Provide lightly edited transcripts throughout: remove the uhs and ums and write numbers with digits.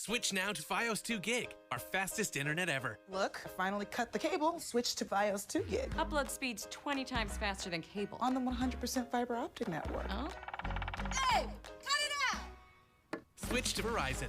Switch now to Fios 2 Gig, our fastest internet ever. Look, I finally cut the cable, switched to Fios 2 Gig. Upload speed's 20 times faster than cable. On the 100% fiber optic network. Oh? Hey, cut it out! Switch to Verizon.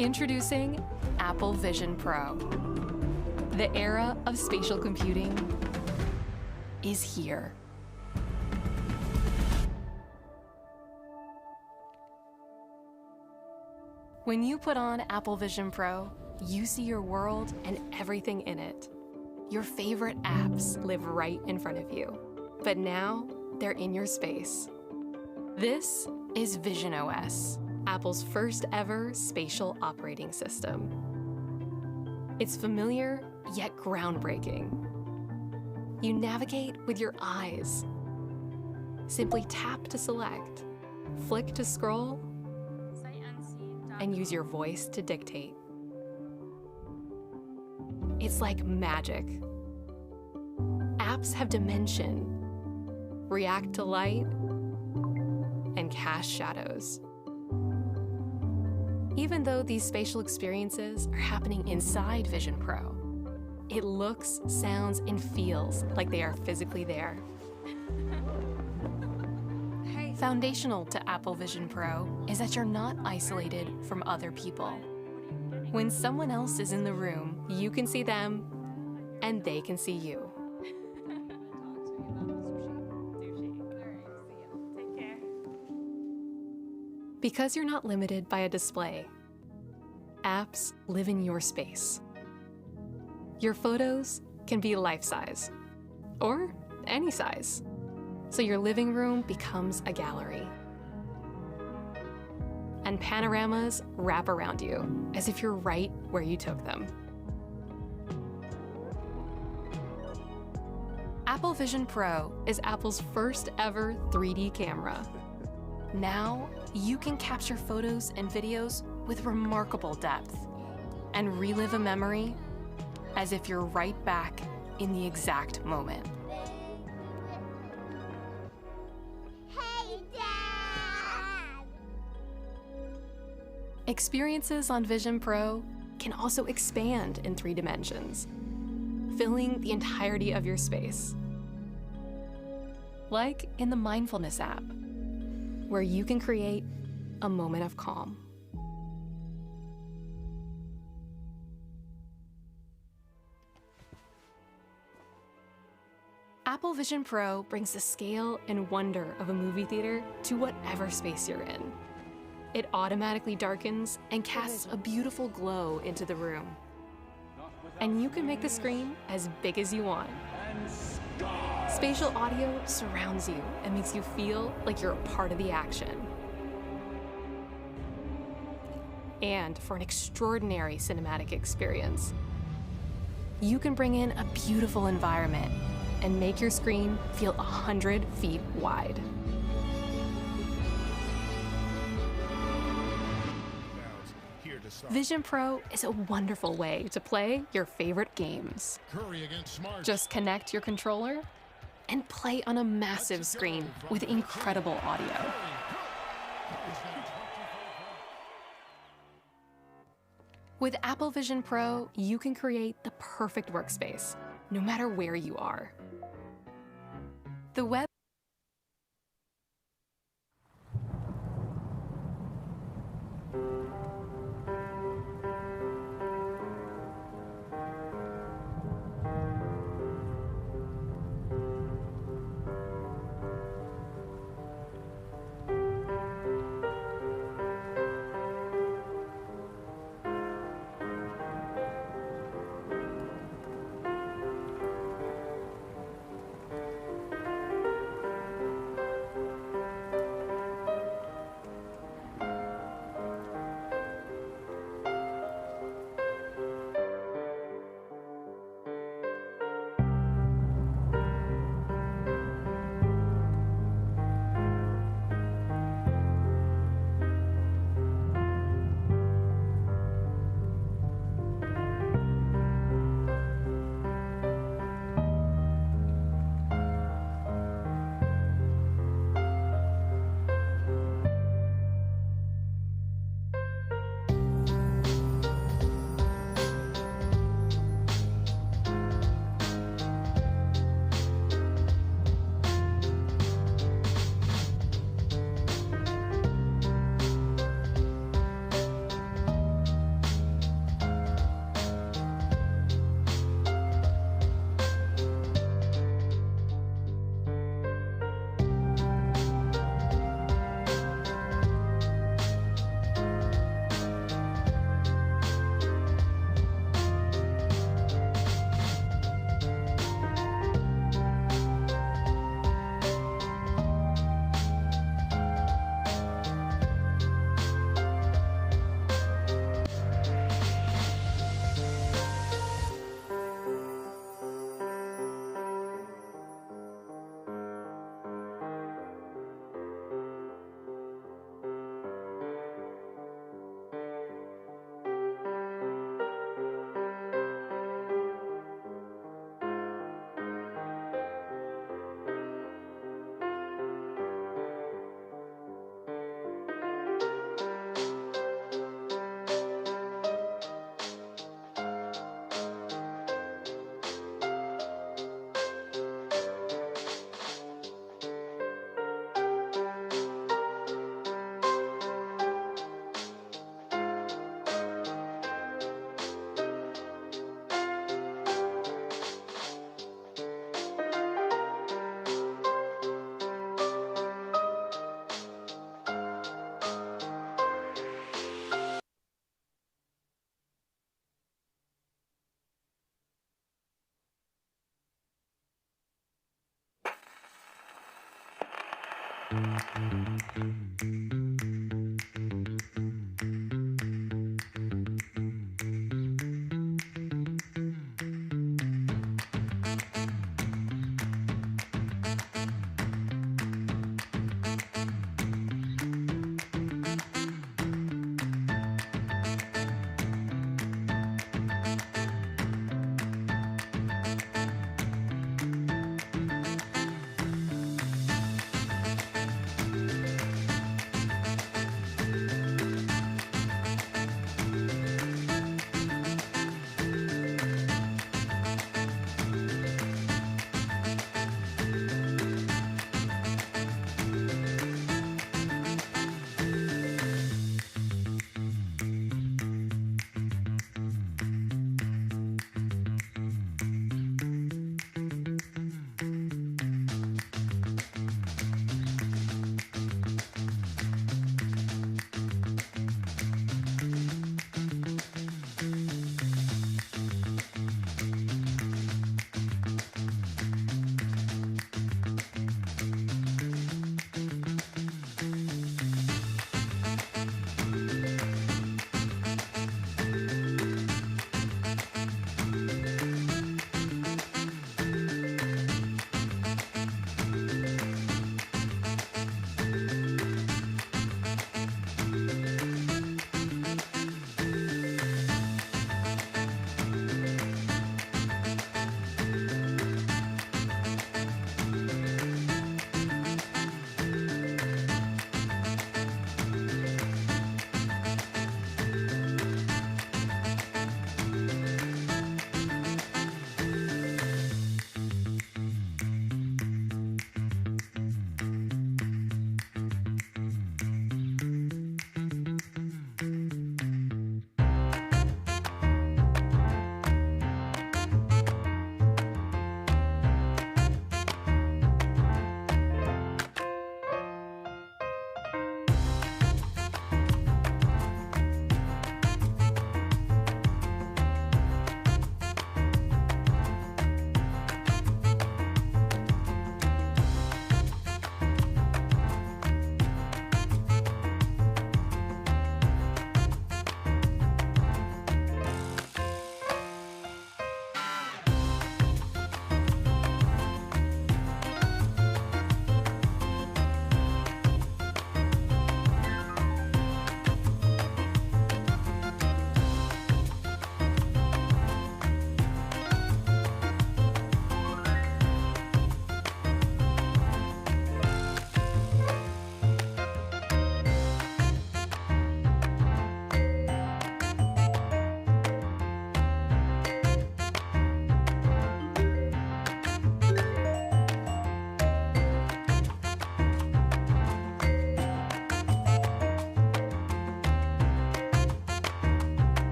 Introducing Apple Vision Pro. The era of spatial computing is here. When you put on Apple Vision Pro, you see your world and everything in it. Your favorite apps live right in front of you, but now they're in your space. This is Vision OS, Apple's first ever spatial operating system. It's familiar, yet groundbreaking. You navigate with your eyes. Simply tap to select, flick to scroll, and use your voice to dictate. It's like magic. Apps have dimension, react to light, and cast shadows. Even though these spatial experiences are happening inside Vision Pro, it looks, sounds, and feels like they are physically there. Foundational to Apple Vision Pro is that you're not isolated from other people. When someone else is in the room, you can see them, and they can see you. Because you're not limited by a display, apps live in your space. Your photos can be life-size, or any size, so your living room becomes a gallery. And panoramas wrap around you as if you're right where you took them. Apple Vision Pro is Apple's first ever 3D camera. Now, you can capture photos and videos with remarkable depth and relive a memory as if you're right back in the exact moment. Experiences on Vision Pro can also expand in 3 dimensions, filling the entirety of your space. Like in the Mindfulness app, where you can create a moment of calm. Apple Vision Pro brings the scale and wonder of a movie theater to whatever space you're in. It automatically darkens and casts a beautiful glow into the room. And you can make the screen as big as you want. Spatial audio surrounds you and makes you feel like you're a part of the action. And for an extraordinary cinematic experience, you can bring in a beautiful environment and make your screen feel 100 feet wide. Vision Pro is a wonderful way to play your favorite games. Just connect your controller and play on a massive screen with incredible audio. With Apple Vision Pro, you can create the perfect workspace, no matter where you are. The web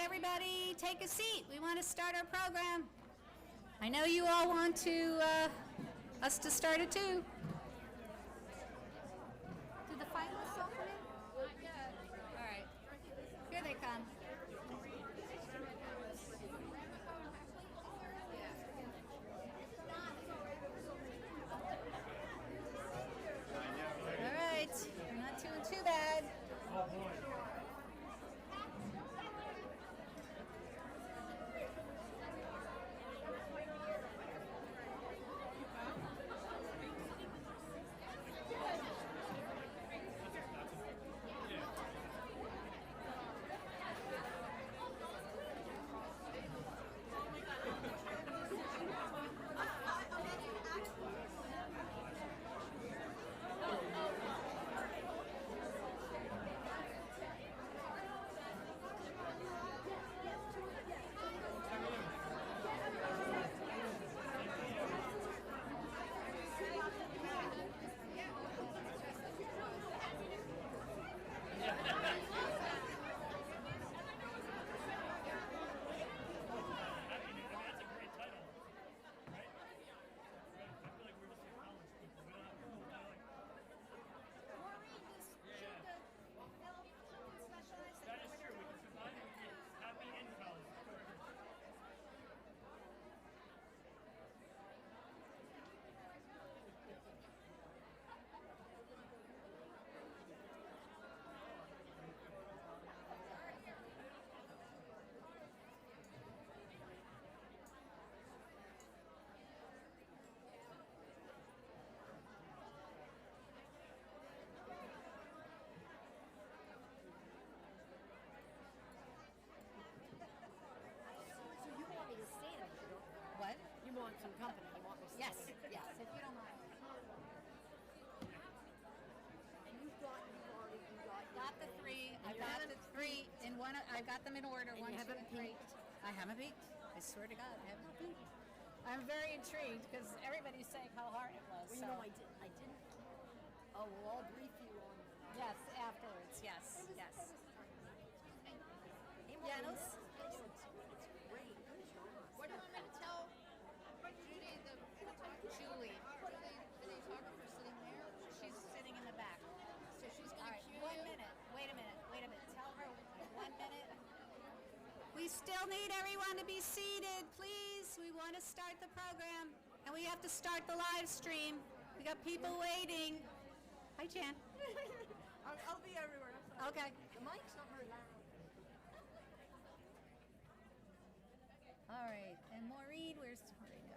Everybody take a seat. We want to start our program. I know you all want us to start it too. Did the finalists open it? Not yet. All right. Here they come. All right. You're not doing too bad. I've got them in order. One, two, three. I haven't peeked. I swear to God, I haven't peeked. I'm very intrigued because everybody's saying how hard it was. Well, you know, I didn't. Oh, we'll all brief you on. Yes, afterwards. Yes, yes. Yeah, no, Yes. it's great. Good job. What do you want me to tell Judy, the Julie, the photographer sitting there? She's sitting in the back. So she's All gonna right, cue 1 you. minute. Wait a minute. Tell her 1 minute. We still need everyone to be seated, please. We want to start the program, and we have to start the live stream. We got people waiting. Hi, Jan. I'll be everywhere. Okay. The mic's not very loud. All right. And Maureen, where'd Maureen go?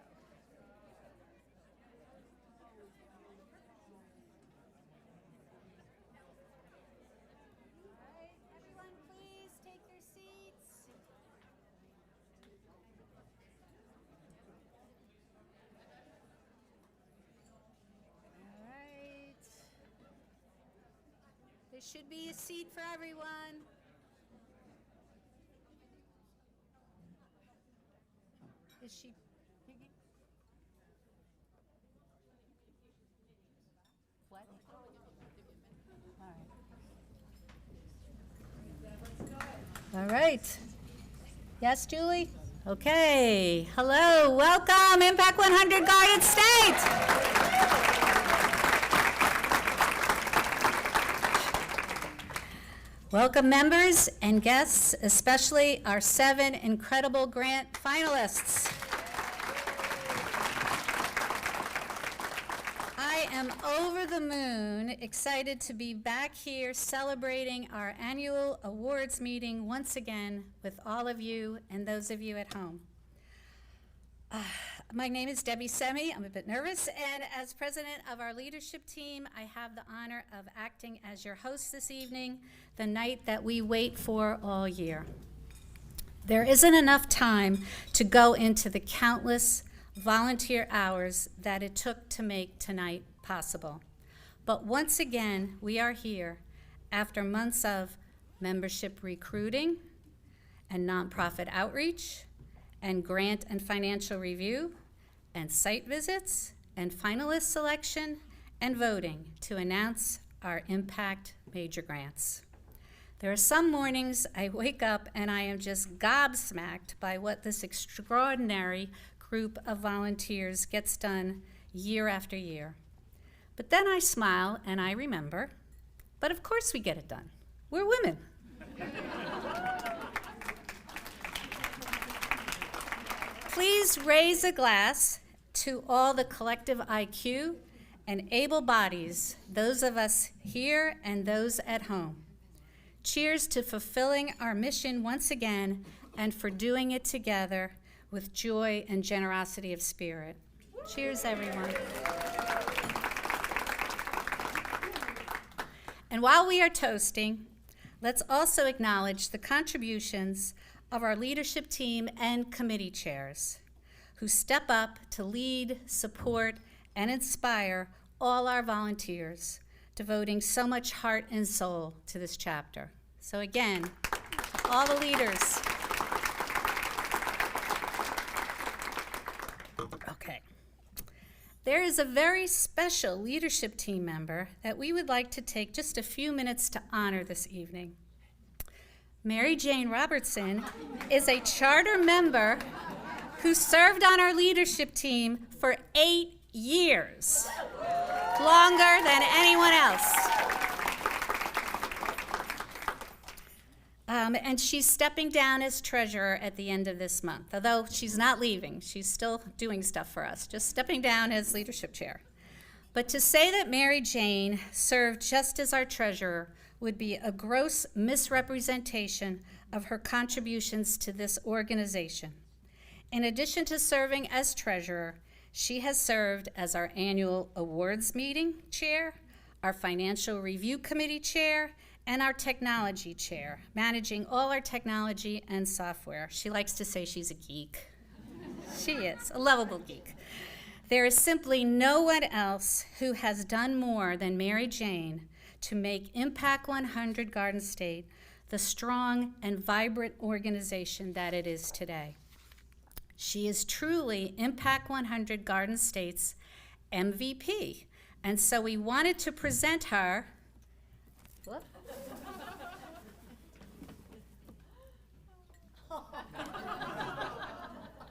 All right, everyone, please take your seats. All right. There should be a seat for everyone. Is she picking? What? All right. Yes, Julie? Okay. Hello. Welcome, Impact 100 Garden State. Welcome, members and guests, especially our 7 incredible grant finalists. I am over the moon, excited to be back here celebrating our annual awards meeting once again with all of you and those of you at home. My name is Debbie Semi. I'm a bit nervous, and as president of our leadership team, I have the honor of acting as your host this evening, the night that we wait for all year. There isn't enough time to go into the countless volunteer hours that it took to make tonight possible. But once again, we are here after months of membership recruiting and nonprofit outreach and grant and financial review and site visits and finalist selection and voting to announce our impact major grants. There are some mornings I wake up and I am just gobsmacked by what this extraordinary group of volunteers gets done year after year. But then I smile and I remember, but of course we get it done. We're women. Please raise a glass to all the collective IQ and able bodies, those of us here and those at home. Cheers to fulfilling our mission once again and for doing it together with joy and generosity of spirit. Cheers, everyone. And while we are toasting, let's also acknowledge the contributions of our leadership team and committee chairs who step up to lead, support, and inspire all our volunteers, devoting so much heart and soul to this chapter. So again, all the leaders. Okay. There is a very special leadership team member that we would like to take just a few minutes to honor this evening. Mary Jane Robertson is a charter member who served on our leadership team for 8 years, longer than anyone else. And she's stepping down as treasurer at the end of this month, although she's not leaving. She's still doing stuff for us, just stepping down as leadership chair. But to say that Mary Jane served just as our treasurer would be a gross misrepresentation of her contributions to this organization. In addition to serving as treasurer, she has served as our annual awards meeting chair, our financial review committee chair, and our technology chair, managing all our technology and software. She likes to say she's a geek. She is, a lovable geek. There is simply no one else who has done more than Mary Jane to make Impact 100 Garden State the strong and vibrant organization that it is today. She is truly Impact 100 Garden State's MVP, and so we wanted to present her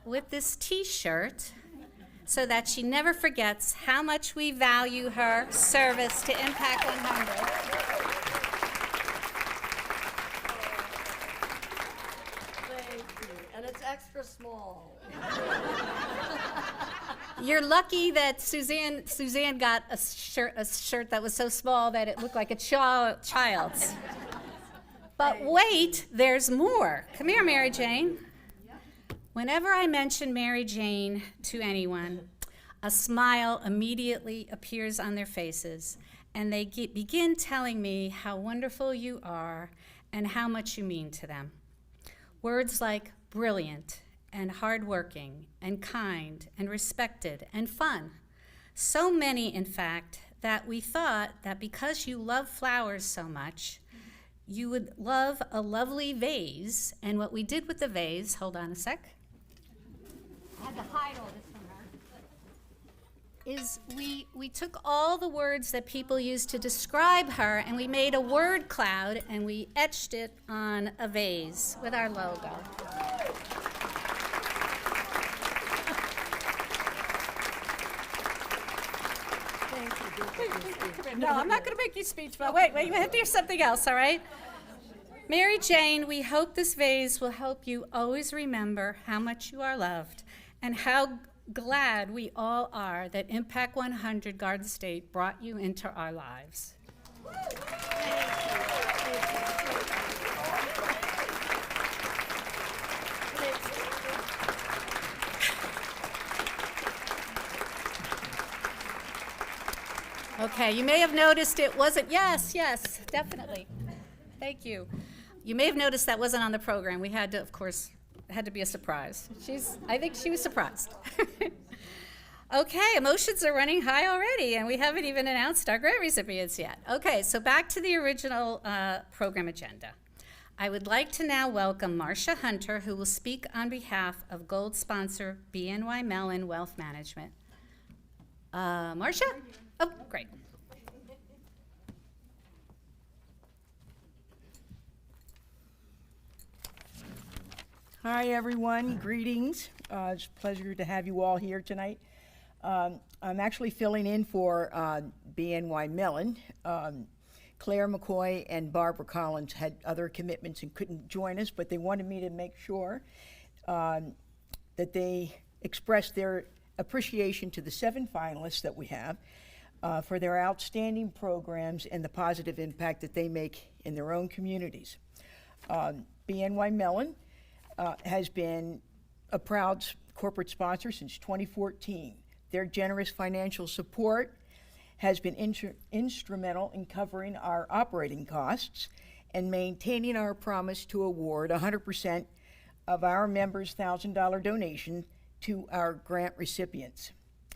with this T-shirt so that she never forgets how much we value her service to Impact 100. Thank you. And it's extra small. You're lucky that Suzanne got a shirt that was so small that it looked like a child's. But wait, there's more. Come here, Mary Jane. Whenever I mention Mary Jane to anyone, a smile immediately appears on their faces, and they begin telling me how wonderful you are and how much you mean to them. Words like brilliant and hardworking and kind and respected and fun. So many, in fact, that we thought that because you love flowers so much, you would love a lovely vase. And what we did with the vase, hold on a sec. I had to hide all this from her. Is we took all the words that people used to describe her and we made a word cloud and we etched it on a vase with our logo. No, I'm not going to make you speech, but wait, you have to hear something else, all right? Mary Jane, we hope this vase will help you always remember how much you are loved and how glad we all are that Impact 100 Garden State brought you into our lives. Okay, you may have noticed it wasn't, yes, definitely. Thank you. You may have noticed that wasn't on the program. We had to, of course, it had to be a surprise. I think she was surprised. Okay, emotions are running high already, and we haven't even announced our grant recipients yet. Okay, so back to the original program agenda. I would like to now welcome Marcia Hunter, who will speak on behalf of gold sponsor BNY Mellon Wealth Management. Marcia? Oh, great. Hi, everyone. Greetings. It's a pleasure to have you all here tonight. I'm actually filling in for BNY Mellon. Claire McCoy and Barbara Collins had other commitments and couldn't join us, but they wanted me to make sure that they expressed their appreciation to the 7 finalists that we have for their outstanding programs and the positive impact that they make in their own communities. BNY Mellon has been a proud corporate sponsor since 2014. Their generous financial support has been instrumental in covering our operating costs and maintaining our promise to award 100% of our members' $1,000 donation to our grant recipients.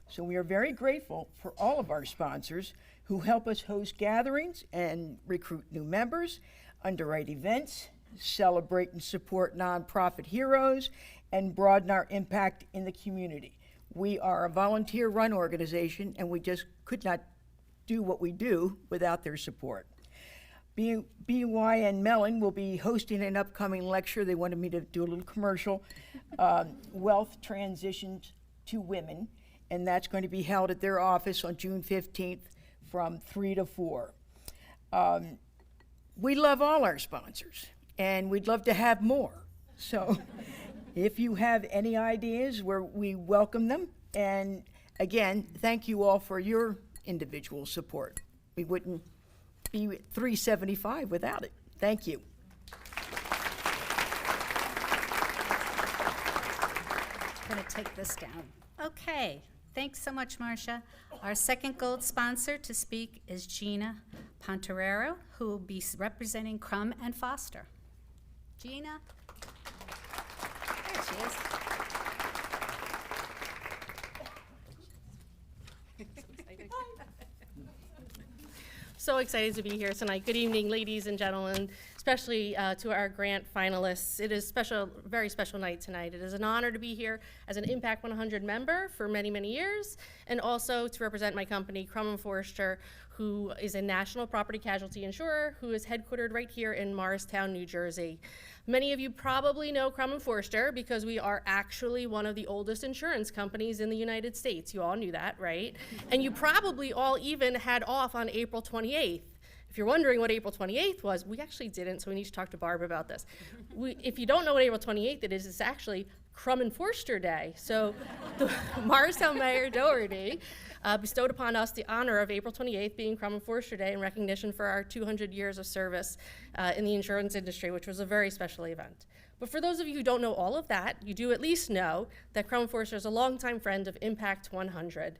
So we are very grateful for all of our sponsors who help us host gatherings and recruit new members, underwrite events, celebrate and support nonprofit heroes, and broaden our impact in the community. We are a volunteer-run organization, and we just could not do what we do without their support. BNY and Mellon will be hosting an upcoming lecture. They wanted me to do a little commercial, Wealth Transitions to Women, and that's going to be held at their office on June 15th from 3 to 4. We love all our sponsors, and we'd love to have more. So if you have any ideas, we welcome them. And again, thank you all for your individual support. We wouldn't be at 375 without it. Thank you. I'm going to take this down. Okay, thanks so much, Marcia. Our second gold sponsor to speak is Gina Pontorero, who will be representing Crum and Foster. Gina? There she is. So excited to be here tonight. Good evening, ladies and gentlemen. especially to our grant finalists. It is special, very special night tonight. It is an honor to be here as an Impact 100 member for many, many years, and also to represent my company, Crum & Forster, who is a national property casualty insurer who is headquartered right here in Morristown, New Jersey. Many of you probably know Crum & Forster because we are actually one of the oldest insurance companies in the United States. You all knew that, right? And you probably all even had off on April 28th. If you're wondering what April 28th was, we actually didn't, so we need to talk to Barb about this. If you don't know what April 28th it is, it's actually Crum & Forster Day. So the Morristown Mayor Doherty bestowed upon us the honor of April 28th being Crum & Forster Day in recognition for our 200 years of service in the insurance industry, which was a very special event. But for those of you who don't know all of that, you do at least know that Crum & Forster is a longtime friend of Impact 100.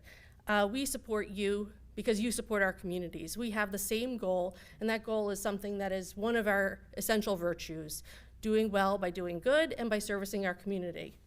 We support you because you support our communities. We have the same goal, and that goal is something that is one of our essential virtues, doing well by doing good and by servicing our community.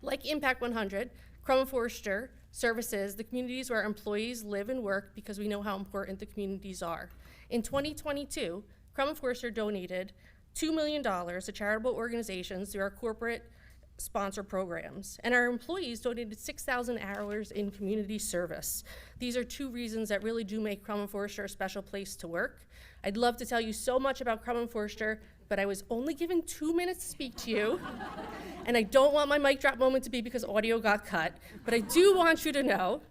Like Impact 100, Crum & Forster services the communities where employees live and work because we know how important the communities are. In 2022, Crum & Forster donated $2 million to charitable organizations through our corporate sponsor programs, and our employees donated 6,000 hours in community service. These are two reasons that really do make Crum & Forster a special place to work. I'd love to tell you so much about Crum & Forster, but I was only given 2 minutes to speak to you, and I don't want my mic drop moment to be because audio got cut, but I do want you to know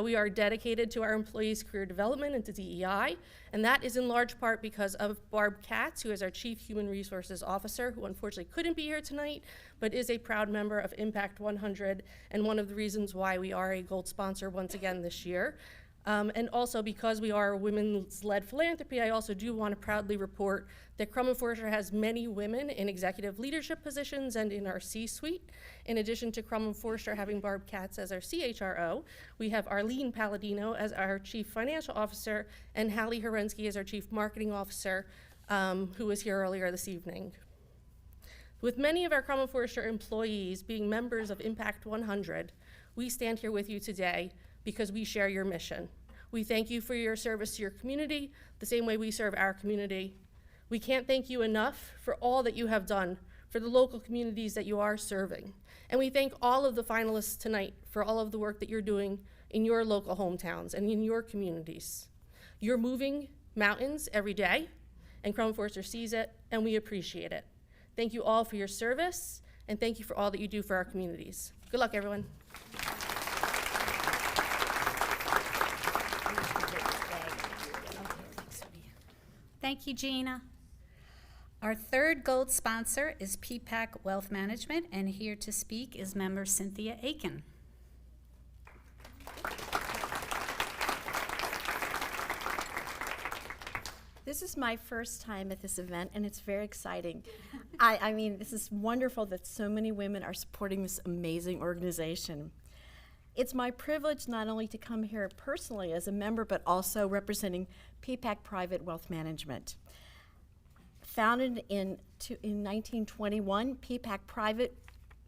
we are dedicated to our employees' career development and to DEI, and that is in large part because of Barb Katz, who is our Chief Human Resources Officer, who unfortunately couldn't be here tonight, but is a proud member of Impact 100, and one of the reasons why we are a gold sponsor once again this year. And also because we are a women's-led philanthropy, I also do want to proudly report that Crum & Forster has many women in executive leadership positions and in our C-suite. In addition to Crum & Forster having Barb Katz as our CHRO, we have Arlene Palladino as our Chief Financial Officer and Hallie Herensky as our Chief Marketing Officer, who was here earlier this evening. With many of our Crum & Forster employees being members of Impact 100, we stand here with you today because we share your mission. We thank you for your service to your community, the same way we serve our community. We can't thank you enough for all that you have done for the local communities that you are serving. And we thank all of the finalists tonight for all of the work that you're doing in your local hometowns and in your communities. You're moving mountains every day, and Crum & Forster sees it, and we appreciate it. Thank you all for your service, and thank you for all that you do for our communities. Good luck, everyone. Thank you, Gina. Our third gold sponsor is PPAC Wealth Management, and here to speak is member Cynthia Aiken. This is my first time at this event, and it's very exciting. I mean, this is wonderful that so many women are supporting this amazing organization. It's my privilege not only to come here personally as a member, but also representing PPAC Private Wealth Management. Founded in 1921, PPAC Private,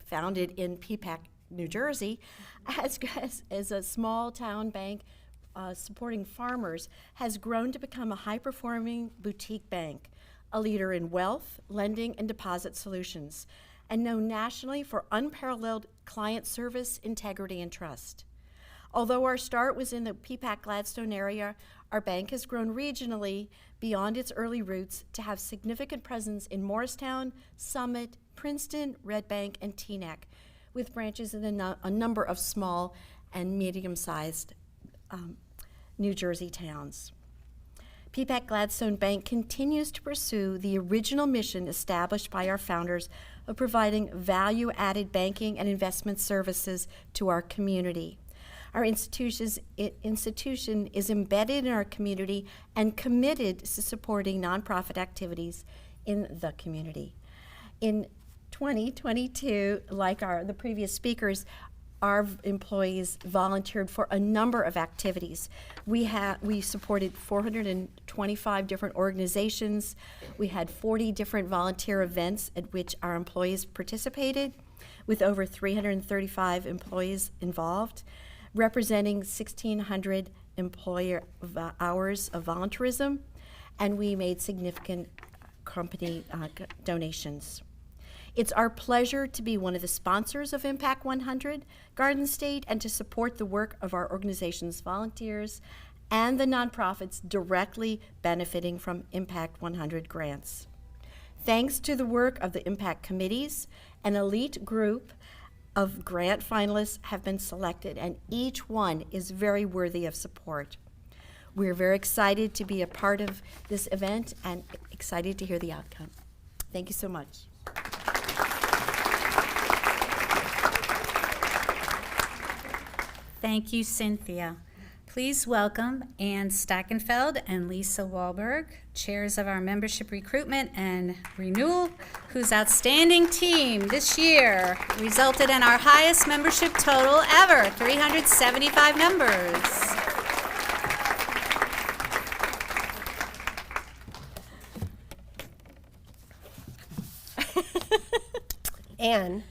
founded in PPAC, New Jersey, as a small town bank supporting farmers, has grown to become a high-performing boutique bank, a leader in wealth, lending, and deposit solutions, and known nationally for unparalleled client service, integrity, and trust. Although our start was in the PPAC Gladstone area, our bank has grown regionally beyond its early roots to have significant presence in Morristown, Summit, Princeton, Red Bank, and Teaneck, with branches in a number of small and medium-sized New Jersey towns. PPAC Gladstone Bank continues to pursue the original mission established by our founders of providing value-added banking and investment services to our community. Our institution is embedded in our community and committed to supporting nonprofit activities in the community. In 2022, like the previous speakers, our employees volunteered for a number of activities. We supported 425 different organizations. We had 40 different volunteer events at which our employees participated, with over 335 employees involved, representing 1,600 employer hours of volunteerism. and we made significant company donations. It's our pleasure to be one of the sponsors of Impact 100 Garden State and to support the work of our organization's volunteers and the nonprofits directly benefiting from Impact 100 grants. Thanks to the work of the Impact committees, an elite group of grant finalists have been selected, and each one is very worthy of support. We're very excited to be a part of this event and excited to hear the outcome. Thank you so much. Thank you, Cynthia. Please welcome Ann Stackenfeld and Lisa Wahlberg, chairs of our membership recruitment and renewal, whose outstanding team this year resulted in our highest membership total ever, 375 members. Anne,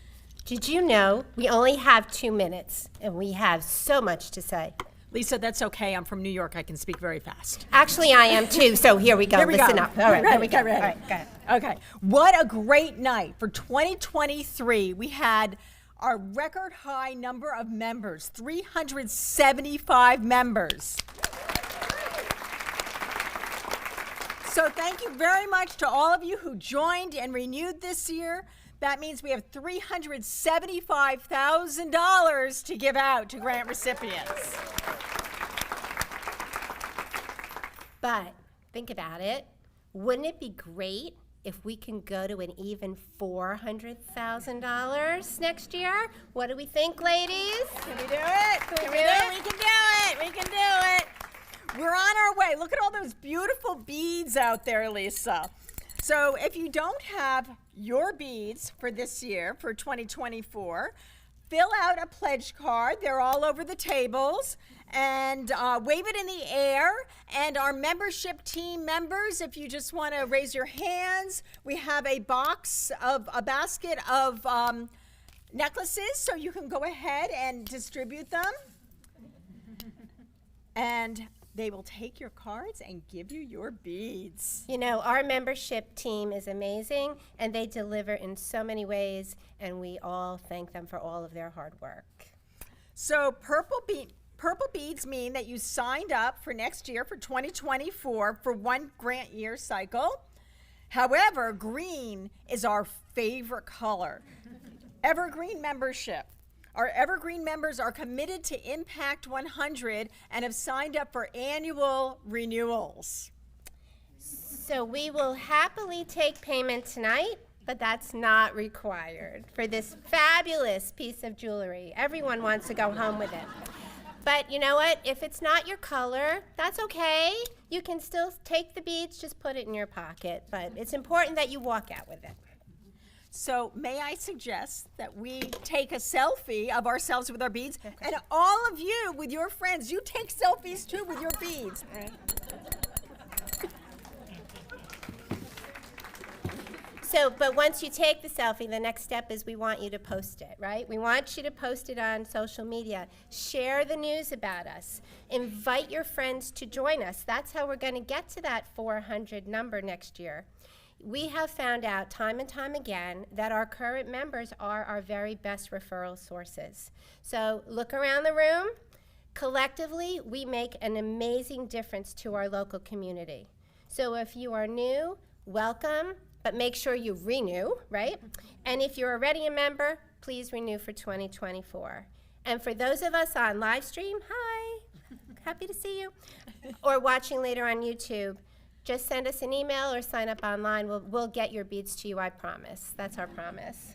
did you know we only have 2 minutes and we have so much to say? Lisa, that's okay. I'm from New York. I can speak very fast. Actually, I am too, so here we go. Here we Listen go. up. All right, here we go. Ready. All right, go ahead. Okay. What a great night. For 2023, we had our record high number of members, 375 members. So thank you very much to all of you who joined and renewed this year. That means we have $375,000 to give out to grant recipients. But think about it. Wouldn't it be great if we can go to an even $400,000 next year? What do we think, ladies? Can we do it? Can we do it? We can do it. We can do it. We're on our way. Look at all those beautiful beads out there, Lisa. So if you don't have your beads for this year, for 2024, fill out a pledge card. They're all over the tables. And wave it in the air. And our membership team members, if you just want to raise your hands, we have a basket of necklaces, so you can go ahead and distribute them. And they will take your cards and give you your beads. You know, our membership team is amazing, and they deliver in so many ways, and we all thank them for all of their hard work. So purple beads mean that you signed up for next year, for 2024, for one grant year cycle. However, green is our favorite color. Evergreen membership. Our Evergreen members are committed to Impact 100 and have signed up for annual renewals. So we will happily take payment tonight, but that's not required for this fabulous piece of jewelry. Everyone wants to go home with it. But you know what? If it's not your color, that's okay. You can still take the beads, just put it in your pocket. But it's important that you walk out with it. So may I suggest that we take a selfie of ourselves with our beads, and all of you with your friends, you take selfies too with your beads. So, but once you take the selfie, the next step is we want you to post it, right? We want you to post it on social media. Share the news about us. Invite your friends to join us. That's how we're going to get to that 400 number next year. We have found out time and time again that our current members are our very best referral sources. So look around the room. Collectively, we make an amazing difference to our local community. So if you are new, welcome, but make sure you renew, right? And if you're already a member, please renew for 2024. And for those of us on live stream, hi, happy to see you, or watching later on YouTube, just send us an email or sign up online. We'll get your beads to you, I promise. That's our promise.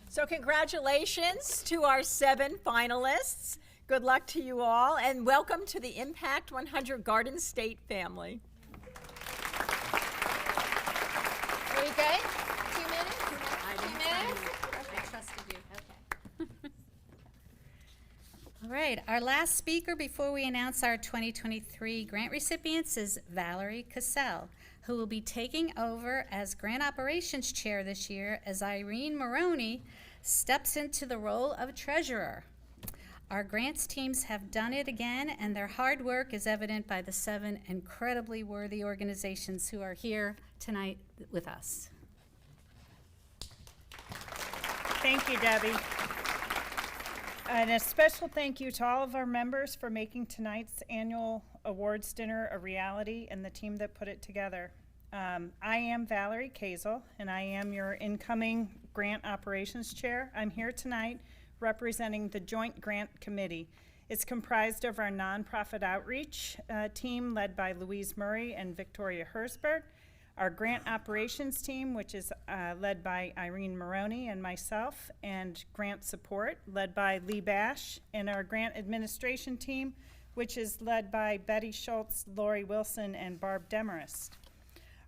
So congratulations to our 7 finalists. Good luck to you all, and welcome to the Impact 100 Garden State family. Are we good? 2 minutes? 2 minutes? I trusted you. Okay. All right, our last speaker before we announce our 2023 grant recipients is Valerie Cassell, who will be taking over as Grant Operations Chair this year as Irene Maroney steps into the role of Treasurer. Our grants teams have done it again, and their hard work is evident by the 7 incredibly worthy organizations who are here tonight with us. Thank you, Debbie. And a special thank you to all of our members for making tonight's annual awards dinner a reality and the team that put it together. I am Valerie Kazel, and I am your incoming Grant Operations Chair. I'm here tonight representing the Joint Grant Committee. It's comprised of our nonprofit outreach team led by Louise Murray and Victoria Hersberg, our grant operations team, which is led by Irene Maroney and myself, and grant support led by Lee Bash, and our grant administration team, which is led by Betty Schultz, Lori Wilson, and Barb Demarest.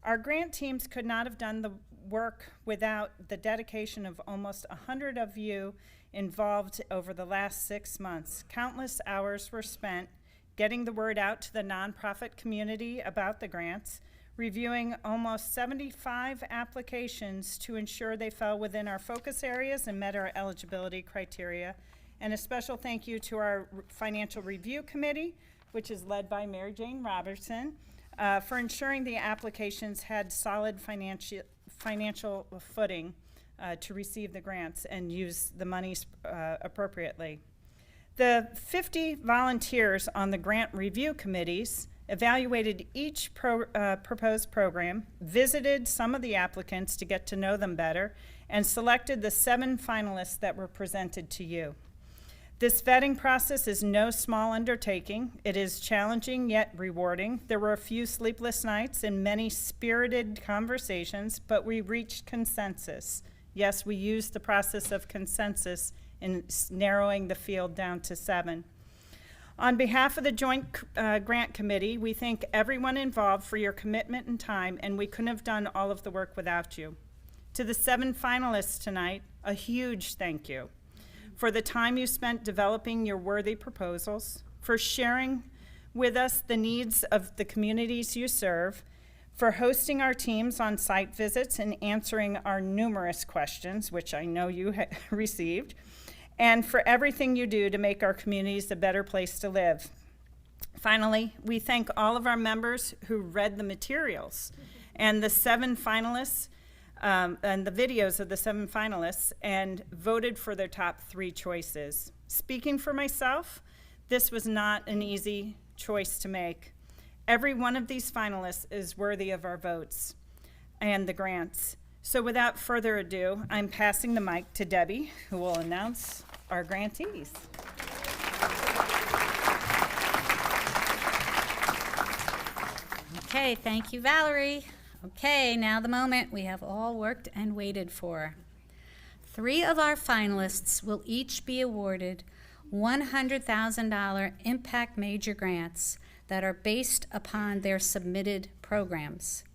Our grant teams could not have done the work without the dedication of almost 100 of you involved over the last 6 months. Countless hours were spent getting the word out to the nonprofit community about the grants, reviewing almost 75 applications to ensure they fell within our focus areas and met our eligibility criteria. And a special thank you to our Financial Review Committee, which is led by Mary Jane Robertson, for ensuring the applications had solid financial footing to receive the grants and use the monies appropriately. The 50 volunteers on the grant review committees evaluated each proposed program, visited some of the applicants to get to know them better, and selected the 7 finalists that were presented to you. This vetting process is no small undertaking. It is challenging yet rewarding. There were a few sleepless nights and many spirited conversations, but we reached consensus. Yes, we used the process of consensus in narrowing the field down to 7. On behalf of the Joint Grant Committee, we thank everyone involved for your commitment and time, and we couldn't have done all of the work without you. To the 7 finalists tonight, a huge thank you for the time you spent developing your worthy proposals, for sharing with us the needs of the communities you serve, for hosting our teams on site visits and answering our numerous questions, which I know you received, and for everything you do to make our communities a better place to live. Finally, we thank all of our members who read the materials and the 7 finalists and the videos of the 7 finalists and voted for their top 3 choices. Speaking for myself, this was not an easy choice to make. Every one of these finalists is worthy of our votes and the grants. So without further ado, I'm passing the mic to Debbie, who will announce our grantees. Okay, thank you, Valerie. Okay, now the moment we have all worked and waited for. 3 of our finalists will each be awarded $100,000 Impact Major Grants that are based upon their submitted programs.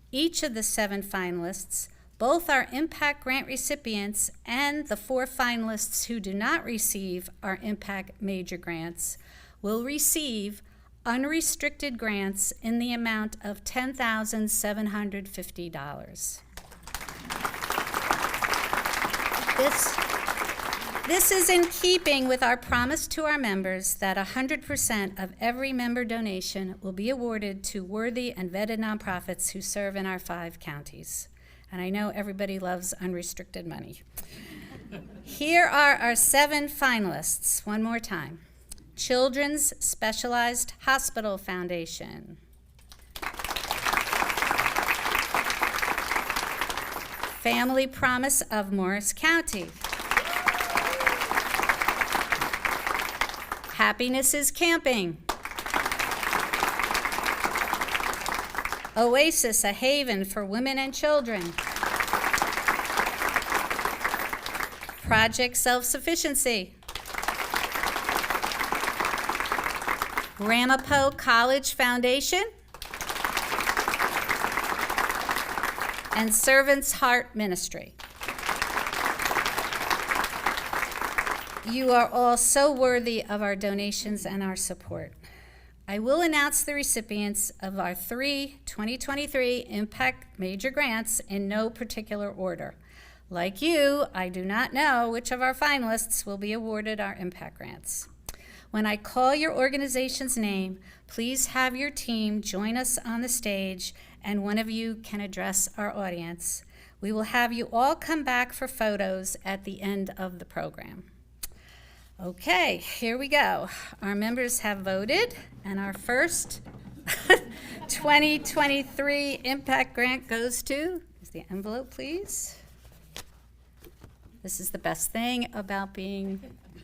Each of the 7 finalists, both our Impact Grant recipients and the 4 finalists who do not receive our Impact Major Grants, will receive unrestricted grants in the amount of $10,750. This is in keeping with our promise to our members that 100% of every member donation will be awarded to worthy and vetted nonprofits who serve in our 5 counties. And I know everybody loves unrestricted money. Here are our 7 finalists, one more time. Children's Specialized Hospital Foundation. Family Promise of Morris County. Happiness is Camping. Oasis, a haven for women and children. Project Self-Sufficiency. Ramapo College Foundation. And Servant's Heart Ministry. You are all so worthy of our donations and our support. I will announce the recipients of our 3 2023 Impact Major Grants in no particular order. Like you, I do not know which of our finalists will be awarded our Impact Grants. When I call your organization's name, please have your team join us on the stage, and one of you can address our audience. We will have you all come back for photos at the end of the program. Okay, here we go. Our members have voted, and our first 2023 impact grant goes to, is the envelope, please. This is the best thing about being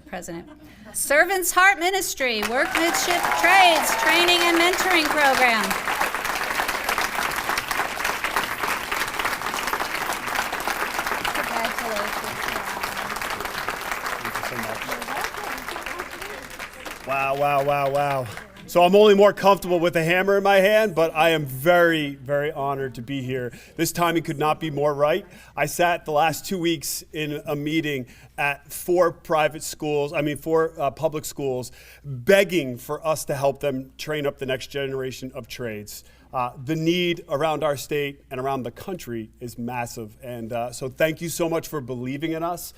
president. Servant's Heart Ministry, Workmanship Trades Training and Mentoring Program. Wow, wow, wow, wow. So I'm only more comfortable with a hammer in my hand, but I am very, very honored to be here. This timing could not be more right. I sat the last 2 weeks in a meeting at four public schools, begging for us to help them train up the next generation of trades. The need around our state and around the country is massive. And so thank you so much for believing in us.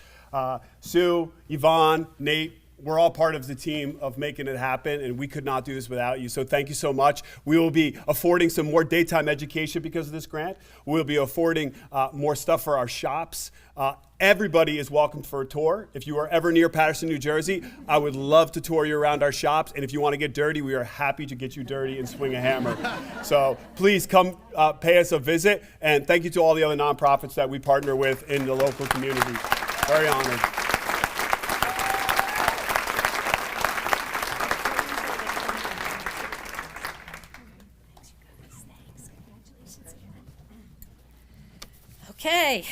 Sue, Yvonne, Nate, we're all part of the team of making it happen, and we could not do this without you. So thank you so much. We will be affording some more daytime education because of this grant. We'll be affording more stuff for our shops. Everybody is welcome for a tour. If you are ever near Paterson, New Jersey, I would love to tour you around our shops. And if you want to get dirty, we are happy to get you dirty and swing a hammer. So please come pay us a visit. And thank you to all the other nonprofits that we partner with in the local community. Very honored. Okay,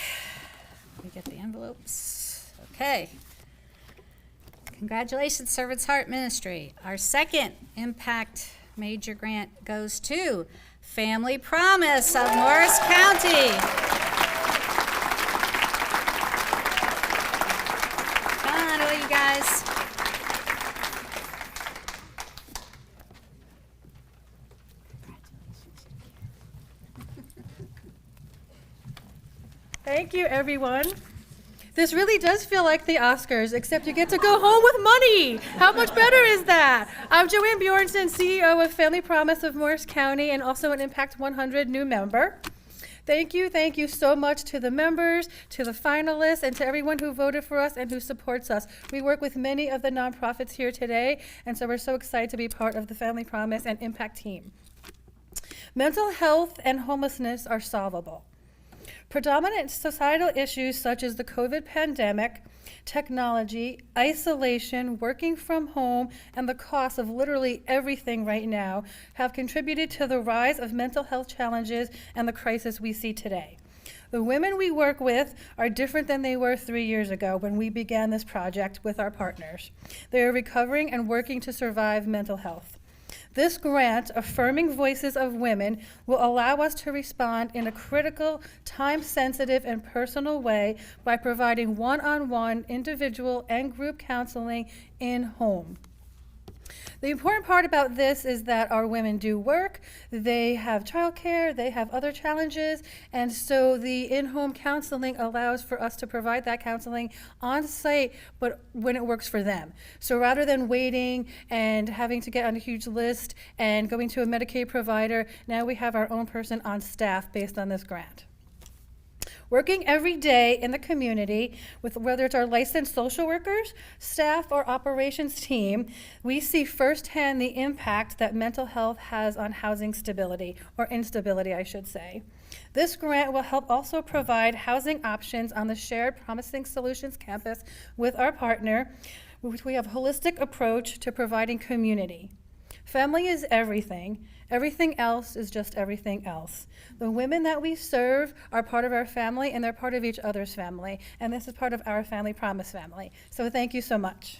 we get the envelopes. Okay. Congratulations, Servant's Heart Ministry. Our second impact major grant goes to Family Promise of Morris County. Come on, all you guys. Thank you, everyone. This really does feel like the Oscars, except you get to go home with money. How much better is that? I'm Joanne Bjornson, CEO of Family Promise of Morris County and also an Impact 100 new member. Thank you so much to the members, to the finalists, and to everyone who voted for us and who supports us. We work with many of the nonprofits here today, and so we're so excited to be part of the Family Promise and Impact team. Mental health and homelessness are solvable. Predominant societal issues such as the COVID pandemic, technology, isolation, working from home, and the cost of literally everything right now have contributed to the rise of mental health challenges and the crisis we see today. The women we work with are different than they were 3 years ago when we began this project with our partners. They are recovering and working to survive mental health. This grant, Affirming Voices of Women, will allow us to respond in a critical, time-sensitive, and personal way by providing one-on-one individual and group counseling in-home. The important part about this is that our women do work, they have childcare, they have other challenges, and so the in-home counseling allows for us to provide that counseling on site, but when it works for them. So rather than waiting and having to get on a huge list and going to a Medicaid provider, now we have our own person on staff based on this grant. Working every day in the community with whether it's our licensed social workers, staff, or operations team, we see firsthand the impact that mental health has on housing stability, or instability, I should say. This grant will help also provide housing options on the Shared Promising Solutions campus with our partner, which we have a holistic approach to providing community. Family is everything. Everything else is just everything else. The women that we serve are part of our family, and they're part of each other's family. And this is part of our Family Promise family. So thank you so much.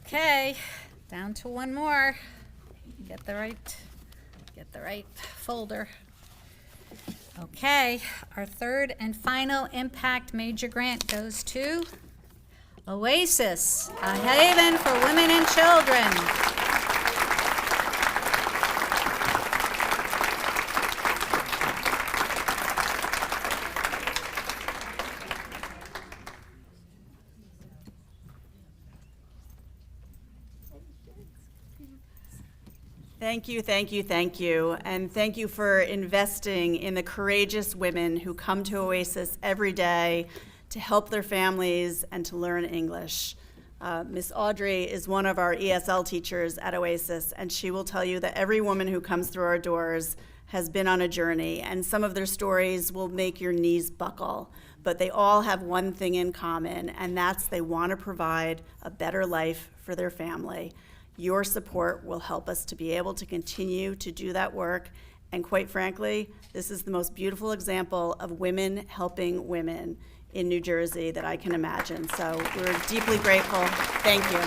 Okay, down to one more. Get the right folder. Okay, our third and final impact major grant goes to Oasis, a haven for women and children. Thank you, thank you, thank you. And thank you for investing in the courageous women who come to Oasis every day to help their families and to learn English. Miss Audrey is one of our ESL teachers at Oasis, and she will tell you that every woman who comes through our doors has been on a journey, and some of their stories will make your knees buckle. But they all have one thing in common, and that's they want to provide a better life for their family. Your support will help us to be able to continue to do that work. And quite frankly, this is the most beautiful example of women helping women in New Jersey that I can imagine. So we're deeply grateful. Thank you.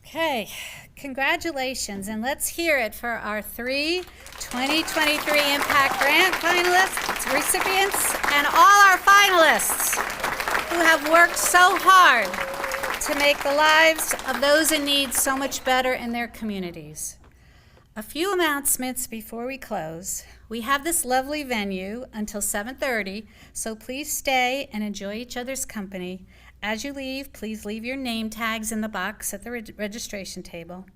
Okay, congratulations, and let's hear it for our 3 2023 Impact Grant finalists, recipients, and all our finalists who have worked so hard to make the lives of those in need so much better in their communities. A few announcements before we close. We have this lovely venue until 7:30, so please stay and enjoy each other's company. As you leave, please leave your name tags in the box at the registration table.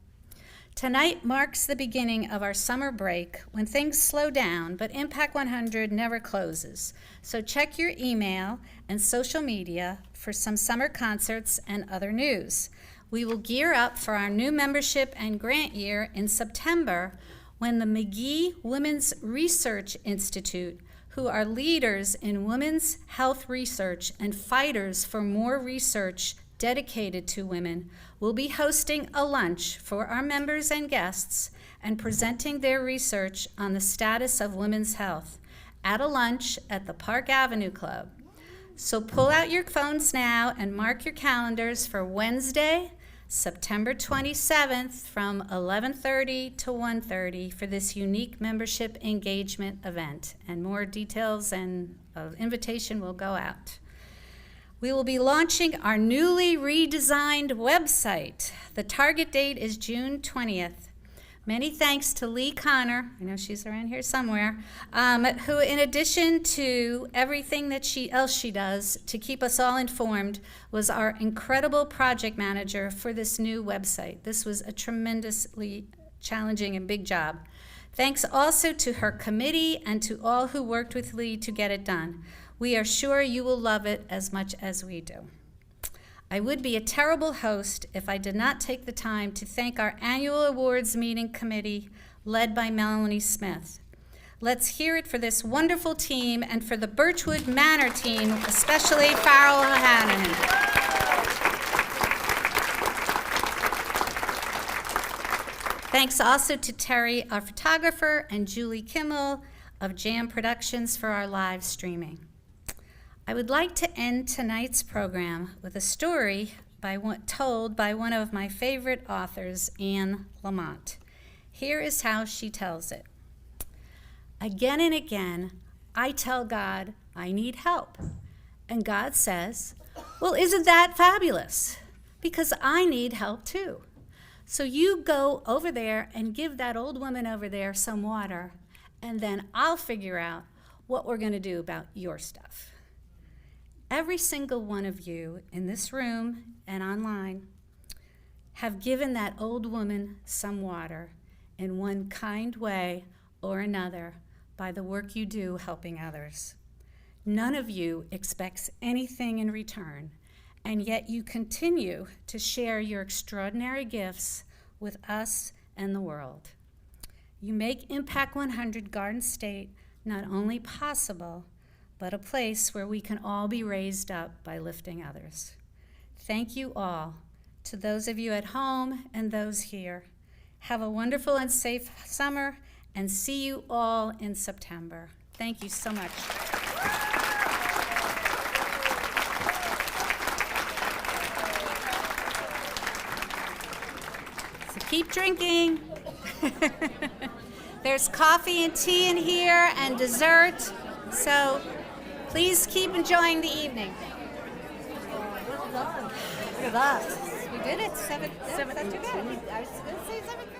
Tonight marks the beginning of our summer break when things slow down, but Impact 100 never closes. So check your email and social media for some summer concerts and other news. We will gear up for our new membership and grant year in September when the McGee Women's Research Institute, who are leaders in women's health research and fighters for more research dedicated to women, will be hosting a lunch for our members and guests and presenting their research on the status of women's health at a lunch at the Park Avenue Club. So pull out your phones now and mark your calendars for Wednesday, September 27th from 11:30 to 1:30 for this unique membership engagement event. And more details and invitation will go out. We will be launching our newly redesigned website. The target date is June 20th. Many thanks to Lee Connor, I know she's around here somewhere, who in addition to everything that she does to keep us all informed, was our incredible project manager for this new website. This was a tremendously challenging and big job. Thanks also to her committee and to all who worked with Lee to get it done. We are sure you will love it as much as we do. I would be a terrible host if I did not take the time to thank our annual awards meeting committee led by Melanie Smith. Let's hear it for this wonderful team and for the Birchwood Manor team, especially Farrell Hannahan. Thanks also to Terry, our photographer, and Julie Kimmel of Jam Productions for our live streaming. I would like to end tonight's program with a story told by one of my favorite authors, Anne Lamott. Here is how she tells it. Again and again, I tell God I need help. And God says, well, isn't that fabulous? Because I need help too. So you go over there and give that old woman over there some water, and then I'll figure out what we're going to do about your stuff. Every single one of you in this room and online have given that old woman some water in one kind way or another by the work you do helping others. None of you expects anything in return, and yet you continue to share your extraordinary gifts with us and the world. You make Impact 100 Garden State not only possible, but a place where we can all be raised up by lifting others. Thank you all. To those of you at home and those here, have a wonderful and safe summer, and see you all in September. Thank you so much. So keep drinking. There's coffee and tea in here and dessert, so please keep enjoying the evening. Well done. Look at that. We did it. Seven. Not too bad. I was going to say 7:30.